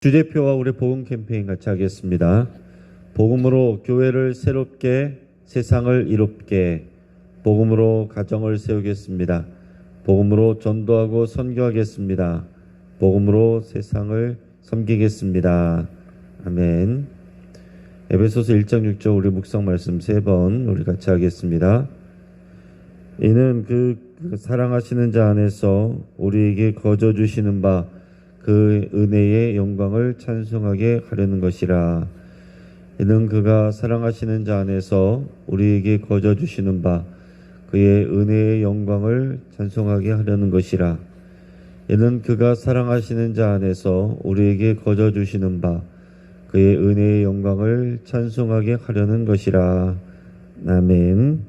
주대표와 우리 복음 캠페인 같이 하겠습니다. 복음으로 교회를 새롭게, 세상을 이롭게, 복음으로 가정을 세우겠습니다. 복음으로 전도하고 선교하겠습니다. 복음으로 세상을 섬기겠습니다. 아멘. 에베소서 1장 6절 우리 묵상 말씀 3번 우리 같이 하겠습니다. 이는 그 사랑하시는 자 안에서 우리에게 거저 주시는 바 그 은혜의 영광을 찬송하게 하려는 것이라. 이는 그가 사랑하시는 자 안에서 우리에게 거저 주시는 바 그의 은혜의 영광을 찬송하게 하려는 것이라. 이는 그가 사랑하시는 자 안에서 우리에게 거저 주시는 바 그의 은혜의 영광을 찬송하게 하려는 것이라. 아멘.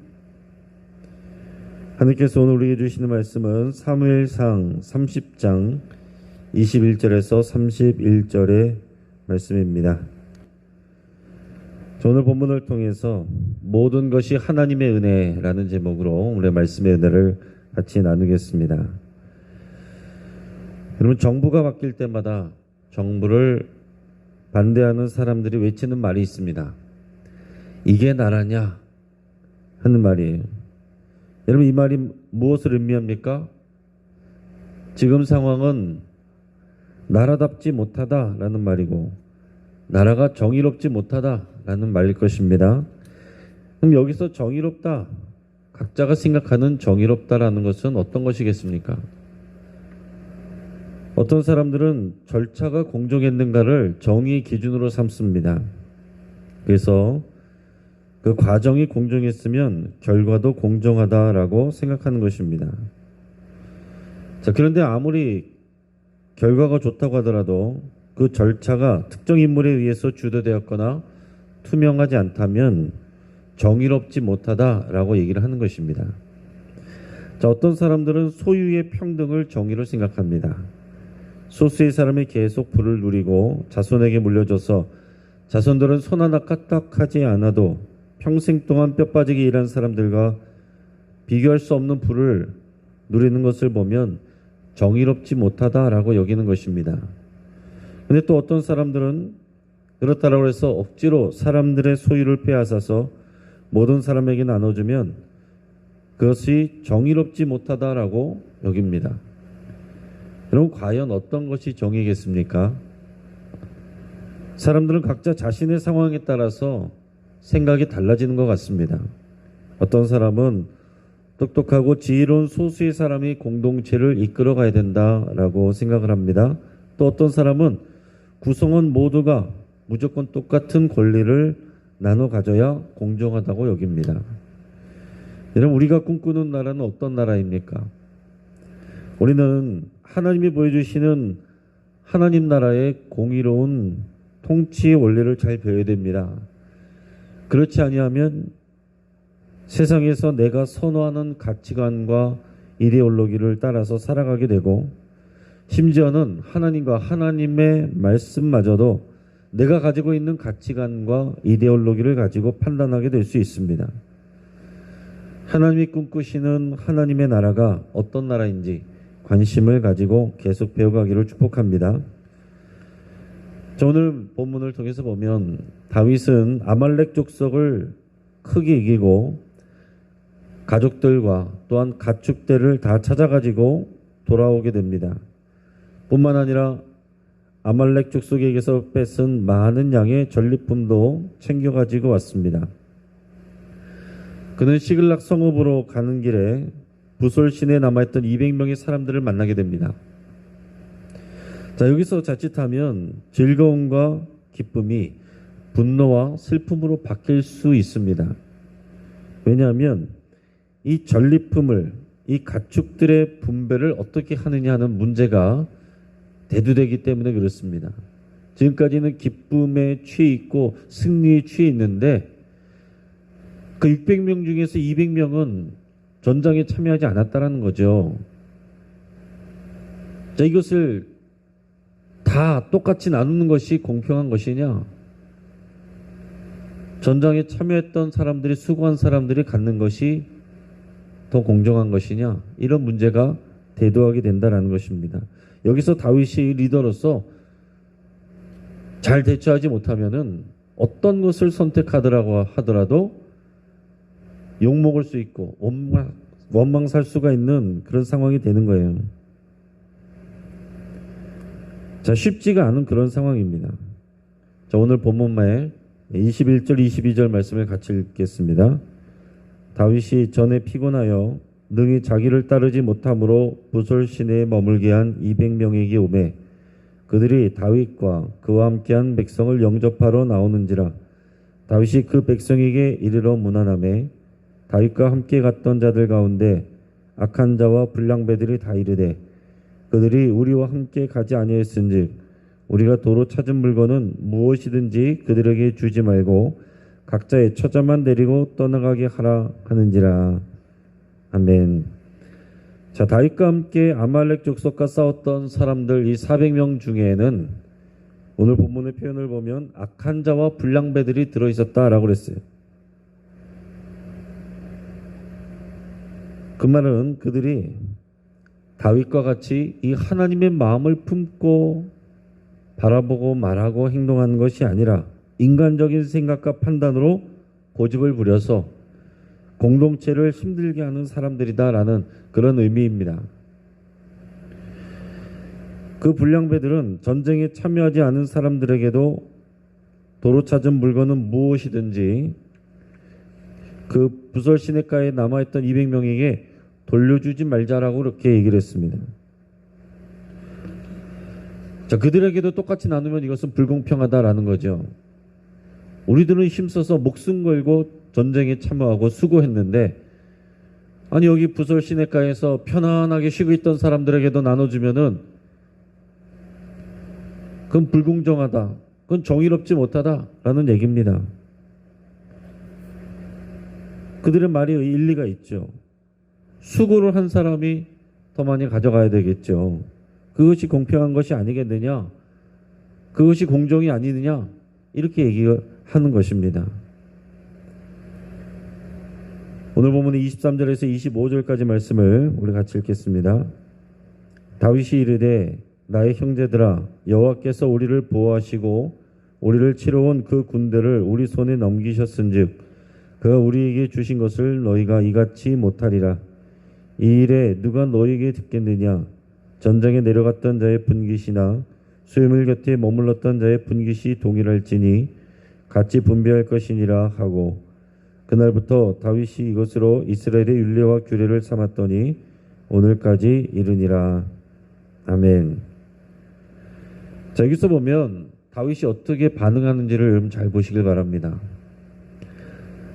하느님께서 오늘 우리에게 주시는 말씀은 사무엘상 30장 21절에서 31절의 말씀입니다. 오늘 본문을 통해서 모든 것이 하나님의 은혜라는 제목으로 오늘 말씀의 은혜를 같이 나누겠습니다. 여러분, 정부가 바뀔 때마다 정부를 반대하는 사람들이 외치는 말이 있습니다. 이게 나라냐 하는 말이에요. 여러분, 이 말이 무엇을 의미합니까? 지금 상황은 나라답지 못하다라는 말이고 나라가 정의롭지 못하다라는 말일 것입니다. 그럼 여기서 정의롭다, 각자가 생각하는 정의롭다라는 것은 어떤 것이겠습니까? 어떤 사람들은 절차가 공정했는가를 정의의 기준으로 삼습니다. 그래서 그 과정이 공정했으면 결과도 공정하다라고 생각하는 것입니다. 자, 그런데 아무리 결과가 좋다고 하더라도 그 절차가 특정 인물에 의해서 주도되었거나 투명하지 않다면 정의롭지 못하다라고 얘기를 하는 것입니다. 자, 어떤 사람들은 소유의 평등을 정의로 생각합니다. 소수의 사람이 계속 부를 누리고 자손에게 물려줘서 자손들은 손 하나 까딱하지 않아도 평생 동안 뼈 빠지게 일한 사람들과 비교할 수 없는 부를 누리는 것을 보면 정의롭지 못하다라고 여기는 것입니다. 그런데 또 어떤 사람들은 그렇다라고 해서 억지로 사람들의 소유를 빼앗아서 모든 사람에게 나눠주면 그것이 정의롭지 못하다라고 여깁니다. 여러분, 과연 어떤 것이 정의겠습니까? 사람들은 각자 자신의 상황에 따라서 생각이 달라지는 것 같습니다. 어떤 사람은 똑똑하고 지혜로운 소수의 사람이 공동체를 이끌어 가야 된다라고 생각을 합니다. 또 어떤 사람은 구성원 모두가 무조건 똑같은 권리를 나눠 가져야 공정하다고 여깁니다. 여러분, 우리가 꿈꾸는 나라는 어떤 나라입니까? 우리는 하나님이 보여주시는 하나님 나라의 공의로운 통치의 원리를 잘 배워야 됩니다. 그렇지 아니하면 세상에서 내가 선호하는 가치관과 이데올로기를 따라서 살아가게 되고 심지어는 하나님과 하나님의 말씀마저도 내가 가지고 있는 가치관과 이데올로기를 가지고 판단하게 될 수 있습니다. 하나님이 꿈꾸시는 하나님의 나라가 어떤 나라인지 관심을 가지고 계속 배워가기를 축복합니다. 오늘 본문을 통해서 보면 다윗은 아말렉 족속을 크게 이기고 가족들과 또한 가축들을 다 찾아가지고 돌아오게 됩니다. 뿐만 아니라 아말렉 족속에게서 뺏은 많은 양의 전리품도 챙겨가지고 왔습니다. 그는 시글락 성읍으로 가는 길에 부솔 시내에 남아있던 200명의 사람들을 만나게 됩니다. 자, 여기서 자칫하면 즐거움과 기쁨이 분노와 슬픔으로 바뀔 수 있습니다. 왜냐하면 이 전리품을, 이 가축들의 분배를 어떻게 하느냐 하는 문제가 대두되기 때문에 그렇습니다. 지금까지는 기쁨에 취해 있고 승리에 취해 있는데 그 600명 중에서 200명은 전장에 참여하지 않았다는 거죠. 자, 이것을 다 똑같이 나누는 것이 공평한 것이냐? 전장에 참여했던 사람들이, 수고한 사람들이 갖는 것이 더 공정한 것이냐? 이런 문제가 대두하게 된다는 것입니다. 여기서 다윗이 리더로서 잘 대처하지 못하면은 어떤 것을 선택하더라고 하더라도 욕먹을 수 있고 원망 살 수가 있는 그런 상황이 되는 거예요. 자, 쉽지가 않은 그런 상황입니다. 자, 오늘 본문에 21절, 22절 말씀을 같이 읽겠습니다. 다윗이 전에 피곤하여 능히 자기를 따르지 못함으로 부솔 시내에 머물게 한 200명에게 오매 그들이 다윗과 그와 함께한 백성을 영접하러 나오는지라 다윗이 그 백성에게 이르러 문안하매 다윗과 함께 갔던 자들 가운데 악한 자와 불량배들이 다 이르되 그들이 우리와 함께 가지 아니하였은즉 우리가 도로 찾은 물건은 무엇이든지 그들에게 주지 말고 각자의 처자만 데리고 떠나가게 하라 하는지라. 아멘. 자, 다윗과 함께 아말렉 족속과 싸웠던 사람들 이 400명 중에는 오늘 본문의 표현을 보면 악한 자와 불량배들이 들어있었다라고 그랬어요. 그 말은 그들이 다윗과 같이 이 하나님의 마음을 품고 바라보고 말하고 행동하는 것이 아니라 인간적인 생각과 판단으로 고집을 부려서 공동체를 힘들게 하는 사람들이다라는 그런 의미입니다. 그 불량배들은 전쟁에 참여하지 않은 사람들에게도 도로 찾은 물건은 무엇이든지 그 부설 시내가에 남아있던 200명에게 돌려주지 말자라고 그렇게 얘기를 했습니다. 자, 그들에게도 똑같이 나누면 이것은 불공평하다라는 거죠. 우리들은 힘써서 목숨 걸고 전쟁에 참여하고 수고했는데 아니 여기 부설 시내가에서 편안하게 쉬고 있던 사람들에게도 나눠주면은 그건 불공정하다. 그건 정의롭지 못하다라는 얘기입니다. 그들의 말이 일리가 있죠. 수고를 한 사람이 더 많이 가져가야 되겠죠. 그것이 공평한 것이 아니겠느냐? 그것이 공정이 아니느냐? 이렇게 얘기하는 것입니다. 오늘 본문의 23절에서 25절까지 말씀을 우리 같이 읽겠습니다. 다윗이 이르되 나의 형제들아 여호와께서 우리를 보호하시고 우리를 치러 온 그 군대를 우리 손에 넘기셨은즉 그가 우리에게 주신 것을 너희가 이같이 못하리라. 이 일에 누가 너희에게 듣겠느냐? 전장에 내려갔던 자의 분깃이나 수유물 곁에 머물렀던 자의 분깃이 동일할지니 같이 분배할 것이니라 하고 그날부터 다윗이 이것으로 이스라엘의 율례와 규례를 삼았더니 오늘까지 이르니라. 아멘. 자, 여기서 보면 다윗이 어떻게 반응하는지를 여러분 잘 보시길 바랍니다.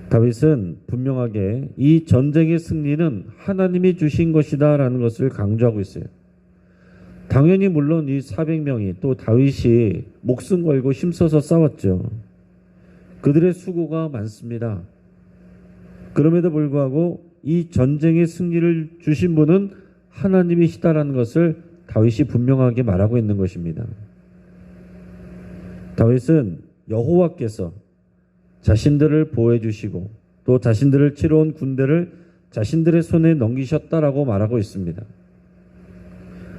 다윗은 분명하게 이 전쟁의 승리는 하나님이 주신 것이다 라는 것을 강조하고 있어요. 당연히 물론 이 400명이 또 다윗이 목숨 걸고 힘써서 싸웠죠. 그들의 수고가 많습니다. 그럼에도 불구하고 이 전쟁의 승리를 주신 분은 하나님이시다라는 것을 다윗이 분명하게 말하고 있는 것입니다. 다윗은 여호와께서 자신들을 보호해 주시고 또 자신들을 치러 온 군대를 자신들의 손에 넘기셨다라고 말하고 있습니다.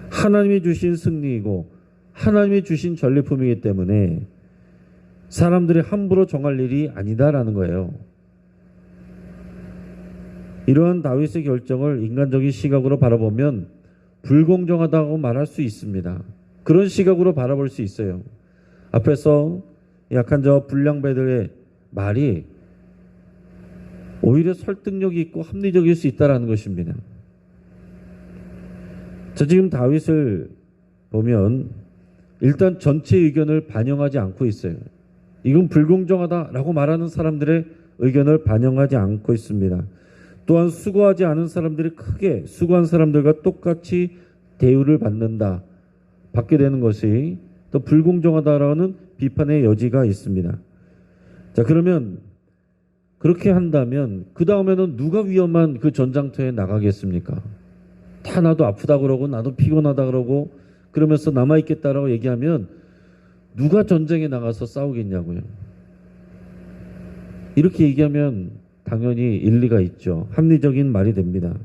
하나님이 주신 승리이고 하나님이 주신 전리품이기 때문에 사람들이 함부로 정할 일이 아니다라는 거예요. 이러한 다윗의 결정을 인간적인 시각으로 바라보면 불공정하다고 말할 수 있습니다. 그런 시각으로 바라볼 수 있어요. 앞에서 약한 자와 불량배들의 말이 오히려 설득력이 있고 합리적일 수 있다는 것입니다. 자, 지금 다윗을 보면 일단 전체 의견을 반영하지 않고 있어요. 이건 불공정하다라고 말하는 사람들의 의견을 반영하지 않고 있습니다. 또한 수고하지 않은 사람들이 크게 수고한 사람들과 똑같이 대우를 받게 되는 것이 또 불공정하다라는 비판의 여지가 있습니다. 자, 그러면 그렇게 한다면 그 다음에는 누가 위험한 그 전장터에 나가겠습니까? 다 나도 아프다 그러고 나도 피곤하다 그러고 그러면서 남아있겠다라고 얘기하면 누가 전쟁에 나가서 싸우겠냐고요. 이렇게 얘기하면 당연히 일리가 있죠. 합리적인 말이 됩니다.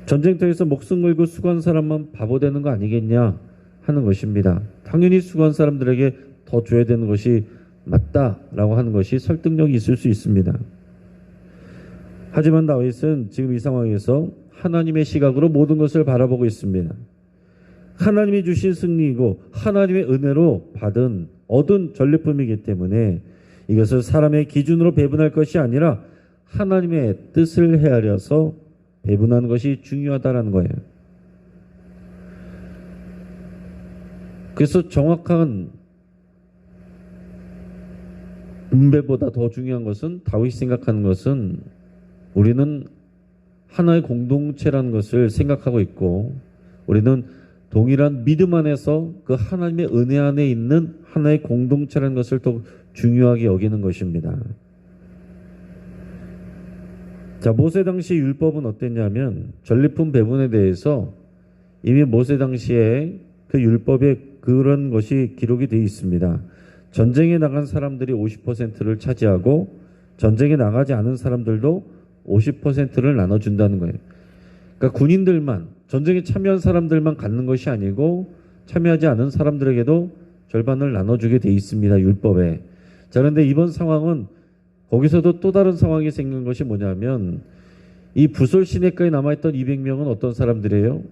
전쟁터에서 목숨 걸고 수고한 사람만 바보 되는 거 아니겠냐 하는 것입니다. 당연히 수고한 사람들에게 더 줘야 되는 것이 맞다라고 하는 것이 설득력이 있을 수 있습니다. 하지만 다윗은 지금 이 상황에서 하나님의 시각으로 모든 것을 바라보고 있습니다. 하나님이 주신 승리이고 하나님의 은혜로 얻은 전리품이기 때문에 이것을 사람의 기준으로 배분할 것이 아니라 하나님의 뜻을 헤아려서 배분하는 것이 중요하다는 거예요. 그래서 정확한 분배보다 더 중요한 것은, 다윗이 생각하는 것은, 우리는 하나의 공동체라는 것을 생각하고 있고 우리는 동일한 믿음 안에서 그 하나님의 은혜 안에 있는 하나의 공동체라는 것을 더 중요하게 여기는 것입니다. 자, 모세 당시 율법은 어땠냐면 전리품 배분에 대해서 이미 모세 당시에 그 율법에 그런 것이 기록이 되어 있습니다. 전쟁에 나간 사람들이 50%를 차지하고 전쟁에 나가지 않은 사람들도 50%를 나눠준다는 거예요. 그러니까 군인들만, 전쟁에 참여한 사람들만 갖는 것이 아니고 참여하지 않은 사람들에게도 절반을 나눠주게 돼 있습니다. 율법에. 자, 그런데 이번 상황은 거기서도 또 다른 상황이 생긴 것이 뭐냐면, 이 부솔 시내가에 남아있던 200명은 어떤 사람들이에요?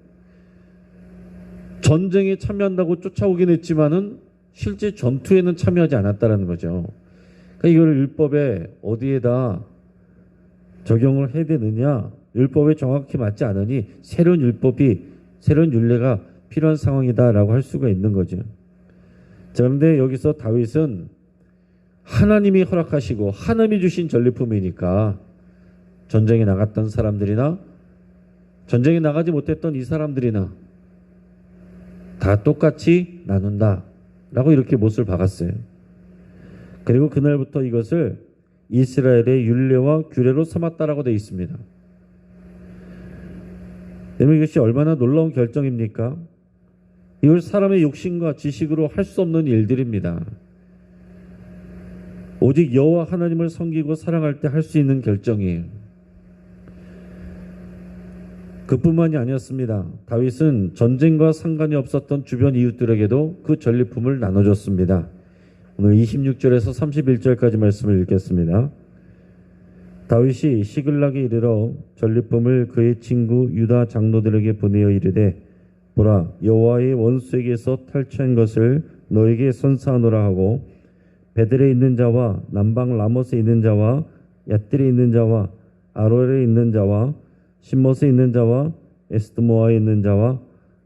전쟁에 참여한다고 쫓아오긴 했지만은 실제 전투에는 참여하지 않았다는 거죠. 그러니까 이걸 율법에 어디에다 적용을 해야 되느냐, 율법에 정확히 맞지 않으니 새로운 율례가 필요한 상황이다라고 할 수가 있는 거죠. 자, 그런데 여기서 다윗은 하나님이 허락하시고 하나님이 주신 전리품이니까 전쟁에 나갔던 사람들이나 전쟁에 나가지 못했던 이 사람들이나 다 똑같이 나눈다라고 이렇게 못을 박았어요. 그리고 그날부터 이것을 이스라엘의 율례와 규례로 삼았다라고 되어 있습니다. 여러분, 이것이 얼마나 놀라운 결정입니까? 이걸 사람의 욕심과 지식으로 할 수 없는 일들입니다. 오직 여호와 하나님을 섬기고 사랑할 때 할 수 있는 결정이에요. 그뿐만이 아니었습니다. 다윗은 전쟁과 상관이 없었던 주변 이웃들에게도 그 전리품을 나눠줬습니다. 오늘 26절에서 31절까지 말씀을 읽겠습니다. 다윗이 시글락에 이르러 전리품을 그의 친구 유다 장로들에게 보내어 이르되, 보라, 여호와의 원수에게서 탈취한 것을 너에게 선사하노라 하고, 베델에 있는 자와 남방 라못에 있는 자와 얏딜에 있는 자와 아로엘에 있는 자와 신못에 있는 자와 에스드모아에 있는 자와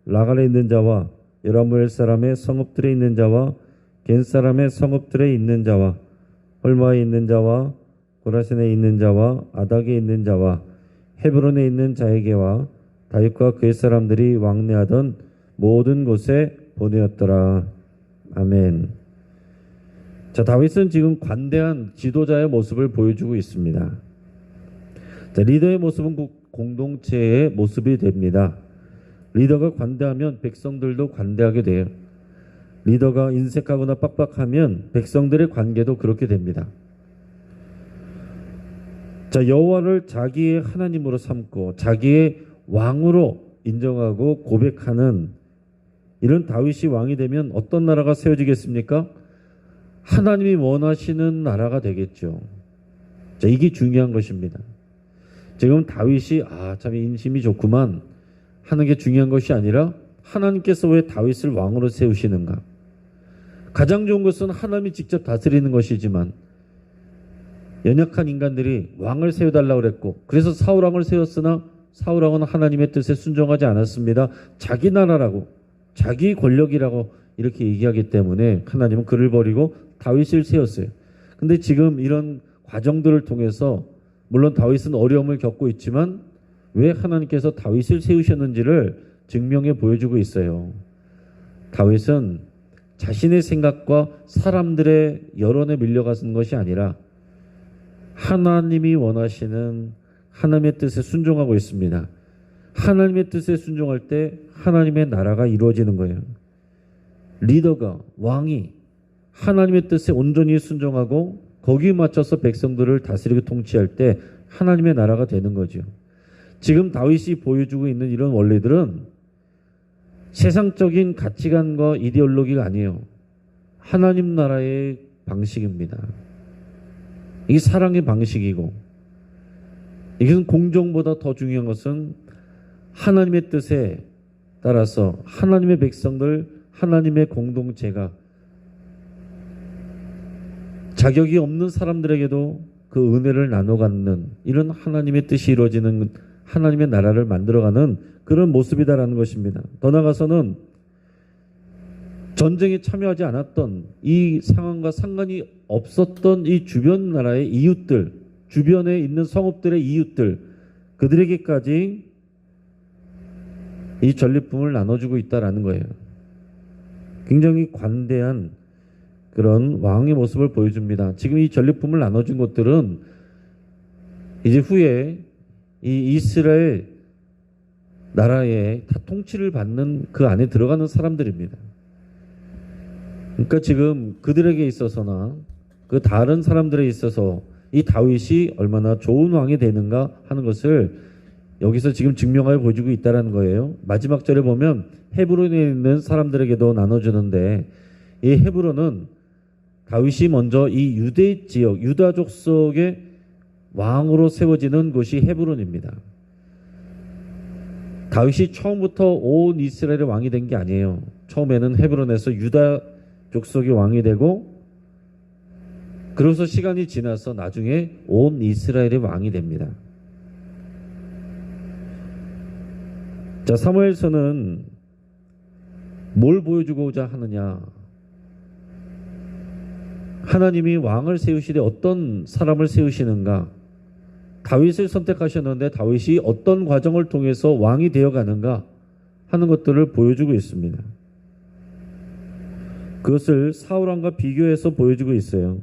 라갈에 있는 자와 여라무엘 사람의 성읍들에 있는 자와 겐 사람의 성읍들에 있는 자와 홀마에 있는 자와 고라센에 있는 자와 아닥에 있는 자와 헤브론에 있는 자에게와 다윗과 그의 사람들이 왕래하던 모든 곳에 보내었더라. 아멘. 자, 다윗은 지금 관대한 지도자의 모습을 보여주고 있습니다. 자, 리더의 모습은 공동체의 모습이 됩니다. 리더가 관대하면 백성들도 관대하게 돼요. 리더가 인색하거나 빡빡하면 백성들의 관계도 그렇게 됩니다. 자, 여호와를 자기의 하나님으로 삼고 자기의 왕으로 인정하고 고백하는 이런 다윗이 왕이 되면 어떤 나라가 세워지겠습니까? 하나님이 원하시는 나라가 되겠죠. 자, 이게 중요한 것입니다. 지금 다윗이 참 인심이 좋구만 하는 게 중요한 것이 아니라 하나님께서 왜 다윗을 왕으로 세우시는가? 가장 좋은 것은 하나님이 직접 다스리는 것이지만 연약한 인간들이 왕을 세워달라고 그랬고, 그래서 사울왕을 세웠으나 사울왕은 하나님의 뜻에 순종하지 않았습니다. 자기 나라라고, 자기 권력이라고 이렇게 얘기하기 때문에 하나님은 그를 버리고 다윗을 세웠어요. 근데 지금 이런 과정들을 통해서 물론 다윗은 어려움을 겪고 있지만 왜 하나님께서 다윗을 세우셨는지를 증명해 보여주고 있어요. 다윗은 자신의 생각과 사람들의 여론에 밀려가는 것이 아니라 하나님이 원하시는 하나님의 뜻에 순종하고 있습니다. 하나님의 뜻에 순종할 때 하나님의 나라가 이루어지는 거예요. 리더가, 왕이 하나님의 뜻에 온전히 순종하고 거기에 맞춰서 백성들을 다스리고 통치할 때 하나님의 나라가 되는 거죠. 지금 다윗이 보여주고 있는 이런 원리들은 세상적인 가치관과 이데올로기가 아니에요. 하나님 나라의 방식입니다. 이게 사랑의 방식이고, 이것은 공정보다 더 중요한 것은 하나님의 뜻에 따라서 하나님의 백성들, 하나님의 공동체가 자격이 없는 사람들에게도 그 은혜를 나눠 갖는 이런 하나님의 뜻이 이루어지는 하나님의 나라를 만들어가는 그런 모습이다라는 것입니다. 더 나아가서는 전쟁에 참여하지 않았던 이 상황과 상관이 없었던 이 주변 나라의 이웃들, 주변에 있는 성읍들의 이웃들, 그들에게까지 이 전리품을 나눠주고 있다라는 거예요. 굉장히 관대한 그런 왕의 모습을 보여줍니다. 지금 이 전리품을 나눠준 것들은 이제 후에 이 이스라엘 나라의 다 통치를 받는 그 안에 들어가는 사람들입니다. 그러니까 지금 그들에게 있어서나 그 다른 사람들에 있어서 이 다윗이 얼마나 좋은 왕이 되는가 하는 것을 여기서 지금 증명하여 보여주고 있다는 거예요. 마지막 절에 보면 헤브론에 있는 사람들에게도 나눠주는데 이 헤브론은 다윗이 먼저 이 유대 지역, 유다족 속의 왕으로 세워지는 곳이 헤브론입니다. 다윗이 처음부터 온 이스라엘의 왕이 된 게 아니에요. 처음에는 헤브론에서 유다족 속의 왕이 되고, 그래서 시간이 지나서 나중에 온 이스라엘의 왕이 됩니다. 자, 사무엘서는 뭘 보여주고자 하느냐? 하나님이 왕을 세우시되 어떤 사람을 세우시는가? 다윗을 선택하셨는데 다윗이 어떤 과정을 통해서 왕이 되어가는가 하는 것들을 보여주고 있습니다. 그것을 사울왕과 비교해서 보여주고 있어요.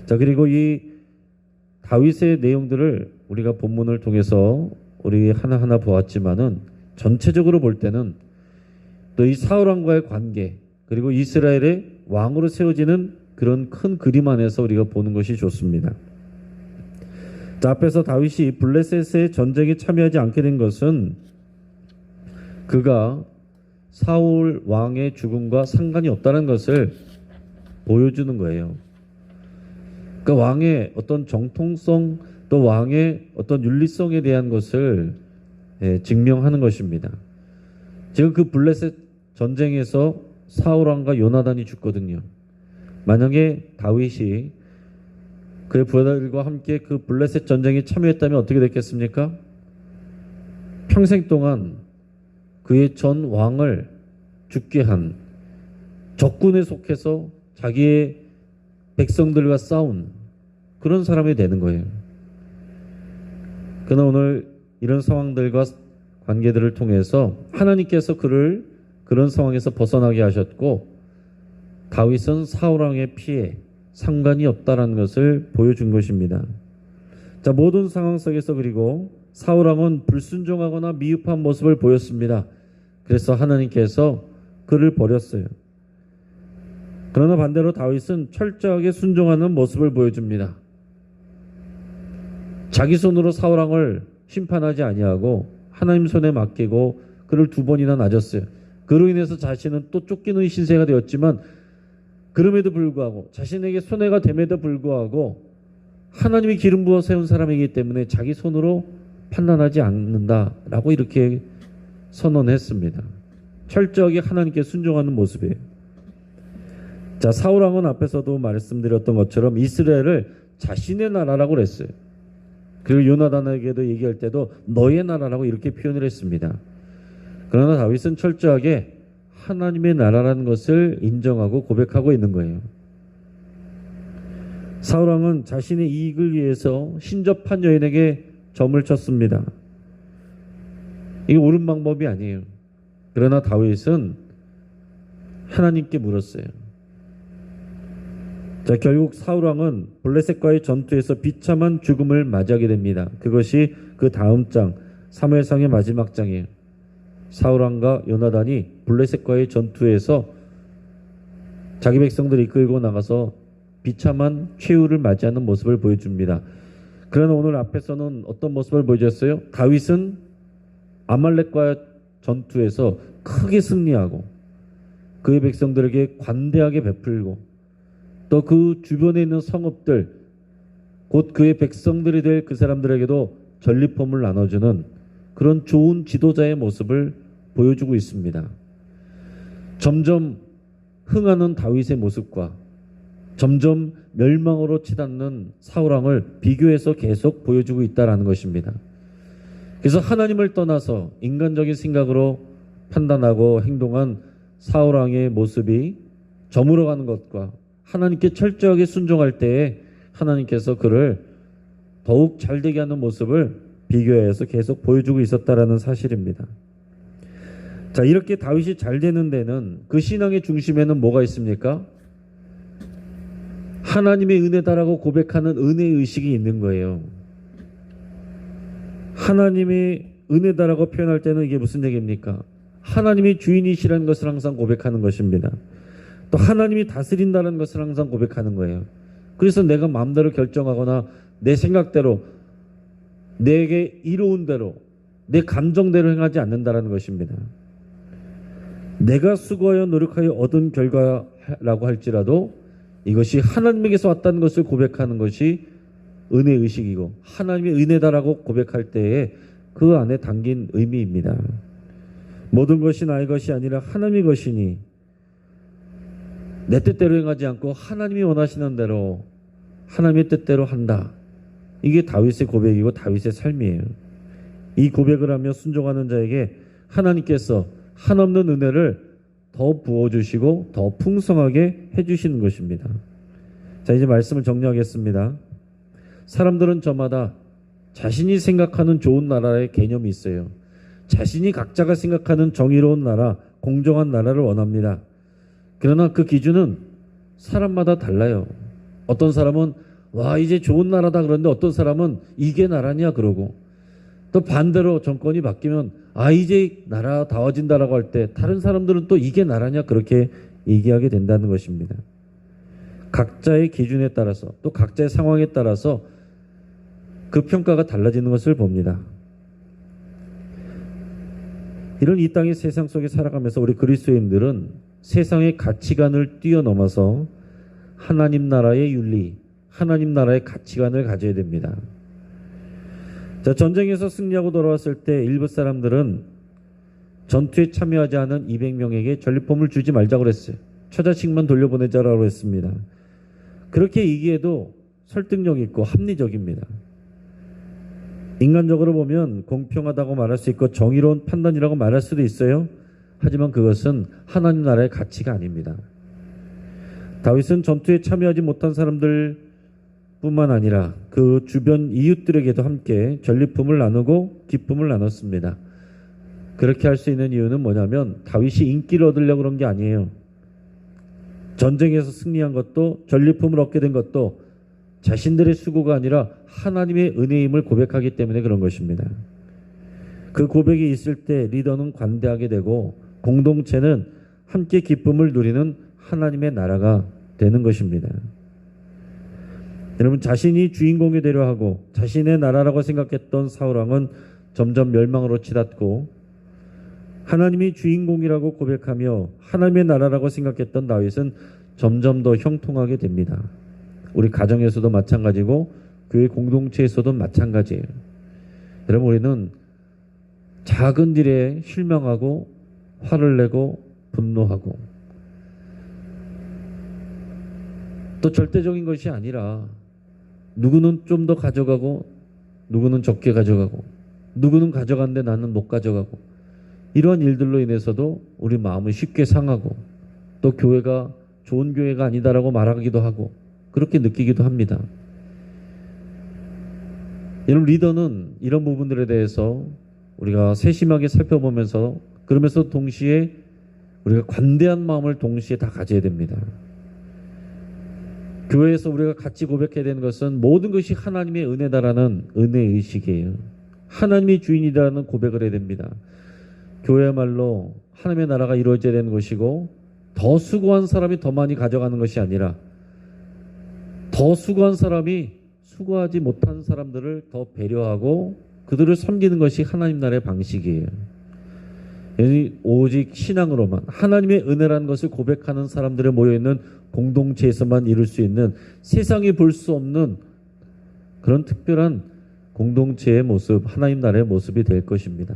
자, 그리고 이 다윗의 내용들을 우리가 본문을 통해서 우리 하나하나 보았지만은 전체적으로 볼 때는 또 이 사울왕과의 관계, 그리고 이스라엘의 왕으로 세워지는 그런 큰 그림 안에서 우리가 보는 것이 좋습니다. 자, 앞에서 다윗이 블레셋의 전쟁에 참여하지 않게 된 것은 그가 사울 왕의 죽음과 상관이 없다는 것을 보여주는 거예요. 그러니까 왕의 어떤 정통성, 또 왕의 어떤 윤리성에 대한 것을 증명하는 것입니다. 지금 그 블레셋 전쟁에서 사울 왕과 요나단이 죽거든요. 만약에 다윗이 그의 부하들과 함께 그 블레셋 전쟁에 참여했다면 어떻게 됐겠습니까? 평생 동안 그의 전 왕을 죽게 한 적군에 속해서 자기의 백성들과 싸운 그런 사람이 되는 거예요. 그러나 오늘 이런 상황들과 관계들을 통해서 하나님께서 그를 그런 상황에서 벗어나게 하셨고, 다윗은 사울왕의 피해 상관이 없다라는 것을 보여준 것입니다. 자, 모든 상황 속에서 그리고 사울왕은 불순종하거나 미흡한 모습을 보였습니다. 그래서 하나님께서 그를 버렸어요. 그러나 반대로 다윗은 철저하게 순종하는 모습을 보여줍니다. 자기 손으로 사울왕을 심판하지 아니하고 하나님 손에 맡기고 그를 2번이나 낮았어요. 그로 인해서 자신은 또 쫓기는 신세가 되었지만, 그럼에도 불구하고 자신에게 손해가 됨에도 불구하고 하나님이 기름 부어 세운 사람이기 때문에 자기 손으로 판단하지 않는다라고 이렇게 선언했습니다. 철저하게 하나님께 순종하는 모습이에요. 자, 사울왕은 앞에서도 말씀드렸던 것처럼 이스라엘을 자신의 나라라고 그랬어요. 그리고 요나단에게도 얘기할 때도 너의 나라라고 이렇게 표현을 했습니다. 그러나 다윗은 철저하게 하나님의 나라라는 것을 인정하고 고백하고 있는 거예요. 사울왕은 자신의 이익을 위해서 신접한 여인에게 점을 쳤습니다. 이게 옳은 방법이 아니에요. 그러나 다윗은 하나님께 물었어요. 자, 결국 사울왕은 블레셋과의 전투에서 비참한 죽음을 맞이하게 됩니다. 그것이 그 다음 장 사무엘상의 마지막 장이에요. 사울왕과 요나단이 블레셋과의 전투에서 자기 백성들을 이끌고 나가서 비참한 최후를 맞이하는 모습을 보여줍니다. 그러나 오늘 앞에서는 어떤 모습을 보여줬어요? 다윗은 아말렉과 전투에서 크게 승리하고 그의 백성들에게 관대하게 베풀고 또 그 주변에 있는 성읍들 곧 그의 백성들이 될 그 사람들에게도 전리품을 나눠주는 그런 좋은 지도자의 모습을 보여주고 있습니다. 점점 흥하는 다윗의 모습과 점점 멸망으로 치닫는 사울왕을 비교해서 계속 보여주고 있다는 것입니다. 그래서 하나님을 떠나서 인간적인 생각으로 판단하고 행동한 사울왕의 모습이 저물어가는 것과 하나님께 철저하게 순종할 때에 하나님께서 그를 더욱 잘되게 하는 모습을 비교해서 계속 보여주고 있었다라는 사실입니다. 자, 이렇게 다윗이 잘 되는 데는 그 신앙의 중심에는 뭐가 있습니까? 하나님의 은혜다라고 고백하는 은혜의 의식이 있는 거예요. 하나님의 은혜다라고 표현할 때는 이게 무슨 얘기입니까? 하나님이 주인이시라는 것을 항상 고백하는 것입니다. 또 하나님이 다스린다는 것을 항상 고백하는 거예요. 그래서 내가 마음대로 결정하거나 내 생각대로 내게 이로운 대로 내 감정대로 행하지 않는다는 것입니다. 내가 수고하여 노력하여 얻은 결과라고 할지라도 이것이 하나님에게서 왔다는 것을 고백하는 것이 은혜의식이고 하나님의 은혜다라고 고백할 때에 그 안에 담긴 의미입니다. 모든 것이 나의 것이 아니라 하나님의 것이니 내 뜻대로 행하지 않고 하나님이 원하시는 대로 하나님의 뜻대로 한다. 이게 다윗의 고백이고 다윗의 삶이에요. 이 고백을 하며 순종하는 자에게 하나님께서 한없는 은혜를 더 부어주시고 더 풍성하게 해주시는 것입니다. 자, 이제 말씀을 정리하겠습니다. 사람들은 저마다 자신이 생각하는 좋은 나라의 개념이 있어요. 자신이 각자가 생각하는 정의로운 나라, 공정한 나라를 원합니다. 그러나 그 기준은 사람마다 달라요. 어떤 사람은 와 이제 좋은 나라다 그런데 어떤 사람은 이게 나라냐 그러고 또 반대로 정권이 바뀌면 아 이제 나라다워진다라고 할 때 다른 사람들은 또 이게 나라냐 그렇게 얘기하게 된다는 것입니다. 각자의 기준에 따라서 또 각자의 상황에 따라서 그 평가가 달라지는 것을 봅니다. 이런 이 땅의 세상 속에 살아가면서 우리 그리스도인들은 세상의 가치관을 뛰어넘어서 하나님 나라의 윤리, 하나님 나라의 가치관을 가져야 됩니다. 자, 전쟁에서 승리하고 돌아왔을 때 일부 사람들은 전투에 참여하지 않은 200명에게 전리품을 주지 말자고 그랬어요. 처자식만 돌려보내자라고 했습니다. 그렇게 얘기해도 설득력 있고 합리적입니다. 인간적으로 보면 공평하다고 말할 수 있고 정의로운 판단이라고 말할 수도 있어요. 하지만 그것은 하나님 나라의 가치가 아닙니다. 다윗은 전투에 참여하지 못한 사람들 뿐만 아니라 그 주변 이웃들에게도 함께 전리품을 나누고 기쁨을 나눴습니다. 그렇게 할 수 있는 이유는 뭐냐면 다윗이 인기를 얻으려고 그런 게 아니에요. 전쟁에서 승리한 것도 전리품을 얻게 된 것도 자신들의 수고가 아니라 하나님의 은혜임을 고백하기 때문에 그런 것입니다. 그 고백이 있을 때 리더는 관대하게 되고 공동체는 함께 기쁨을 누리는 하나님의 나라가 되는 것입니다. 여러분, 자신이 주인공이 되려 하고 자신의 나라라고 생각했던 사울왕은 점점 멸망으로 치닫고 하나님이 주인공이라고 고백하며 하나님의 나라라고 생각했던 다윗은 점점 더 형통하게 됩니다. 우리 가정에서도 마찬가지고 교회 공동체에서도 마찬가지예요. 여러분, 우리는 작은 일에 실망하고 화를 내고 분노하고 또 절대적인 것이 아니라 누구는 좀 더 가져가고 누구는 적게 가져가고 누구는 가져갔는데 나는 못 가져가고 이러한 일들로 인해서도 우리 마음이 쉽게 상하고 또 교회가 좋은 교회가 아니다라고 말하기도 하고 그렇게 느끼기도 합니다. 이런 리더는 이런 부분들에 대해서 우리가 세심하게 살펴보면서 그러면서 동시에 우리가 관대한 마음을 동시에 다 가져야 됩니다. 교회에서 우리가 같이 고백해야 되는 것은 모든 것이 하나님의 은혜다라는 은혜의식이에요. 하나님이 주인이라는 고백을 해야 됩니다. 교회야말로 하나님의 나라가 이루어져야 되는 것이고 더 수고한 사람이 더 많이 가져가는 것이 아니라 더 수고한 사람이 수고하지 못한 사람들을 더 배려하고 그들을 섬기는 것이 하나님 나라의 방식이에요. 오직 신앙으로만 하나님의 은혜라는 것을 고백하는 사람들이 모여있는 공동체에서만 이룰 수 있는 세상이 볼 수 없는 그런 특별한 공동체의 모습, 하나님 나라의 모습이 될 것입니다.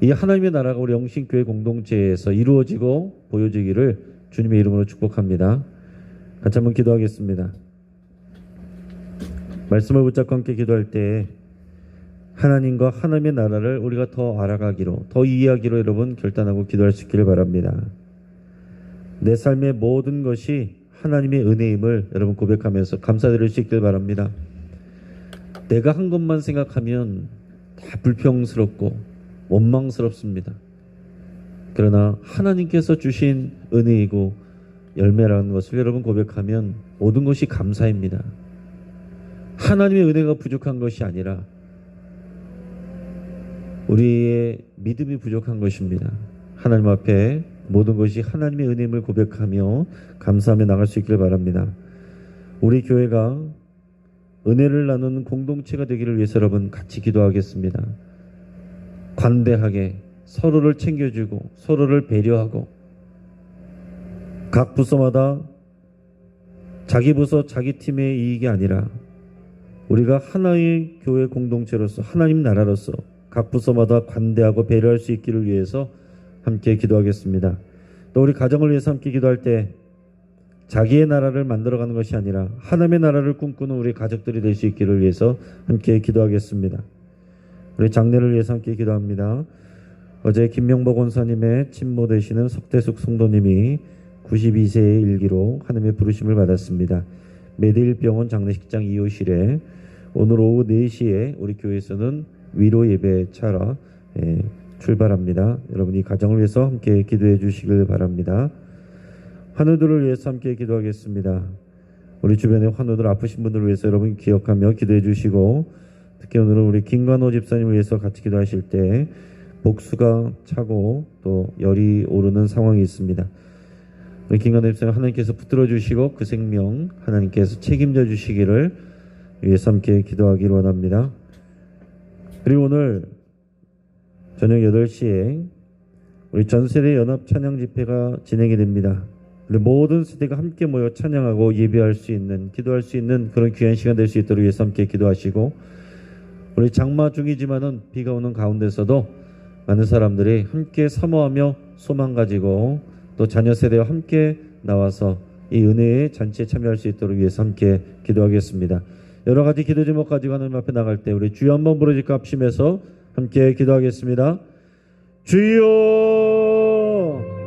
이 하나님의 나라가 우리 영신교회 공동체에서 이루어지고 보여지기를 주님의 이름으로 축복합니다. 같이 한번 기도하겠습니다. 말씀을 붙잡고 함께 기도할 때 하나님과 하나님의 나라를 우리가 더 알아가기로, 더 이해하기로 여러분 결단하고 기도할 수 있기를 바랍니다. 내 삶의 모든 것이 하나님의 은혜임을 여러분 고백하면서 감사드릴 수 있기를 바랍니다. 내가 한 것만 생각하면 다 불평스럽고 원망스럽습니다. 그러나 하나님께서 주신 은혜이고 열매라는 것을 여러분 고백하면 모든 것이 감사입니다. 하나님의 은혜가 부족한 것이 아니라 우리의 믿음이 부족한 것입니다. 하나님 앞에 모든 것이 하나님의 은혜임을 고백하며 감사하며 나갈 수 있기를 바랍니다. 우리 교회가 은혜를 나누는 공동체가 되기를 위해서 여러분 같이 기도하겠습니다. 관대하게 서로를 챙겨주고 서로를 배려하고 각 부서마다 자기 부서 자기 팀의 이익이 아니라 우리가 하나의 교회 공동체로서 하나님 나라로서 각 부서마다 관대하고 배려할 수 있기를 위해서 함께 기도하겠습니다. 또 우리 가정을 위해서 함께 기도할 때 자기의 나라를 만들어가는 것이 아니라 하나님의 나라를 꿈꾸는 우리 가족들이 될 수 있기를 위해서 함께 기도하겠습니다. 우리 장례를 위해서 함께 기도합니다. 어제 김명복 원사님의 친모 되시는 석대숙 성도님이 92세의 일기로 하나님의 부르심을 받았습니다. 메데일병원 장례식장 2호실에 오늘 오후 4시에 우리 교회에서는 위로 예배 차라 출발합니다. 여러분 이 가정을 위해서 함께 기도해 주시길 바랍니다. 환우들을 위해서 함께 기도하겠습니다. 우리 주변의 환우들 아프신 분들을 위해서 여러분 기억하며 기도해 주시고 특히 오늘은 우리 김관호 집사님을 위해서 같이 기도하실 때 복수가 차고 또 열이 오르는 상황이 있습니다. 우리 김관호 집사님 하나님께서 붙들어 주시고 그 생명 하나님께서 책임져 주시기를 위해서 함께 기도하기를 원합니다. 그리고 오늘 저녁 8시에 우리 전세대 연합 찬양 집회가 진행이 됩니다. 우리 모든 세대가 함께 모여 찬양하고 예배할 수 있는, 기도할 수 있는 그런 귀한 시간 될 수 있도록 위해서 함께 기도하시고 우리 장마 중이지만은 비가 오는 가운데서도 많은 사람들이 함께 사모하며 소망 가지고 또 자녀 세대와 함께 나와서 이 은혜의 잔치에 참여할 수 있도록 위해서 함께 기도하겠습니다. 여러 가지 기도 제목 가지고 하나님 앞에 나갈 때 우리 주여 한번 부르짖고 합심해서 함께 기도하겠습니다. 주여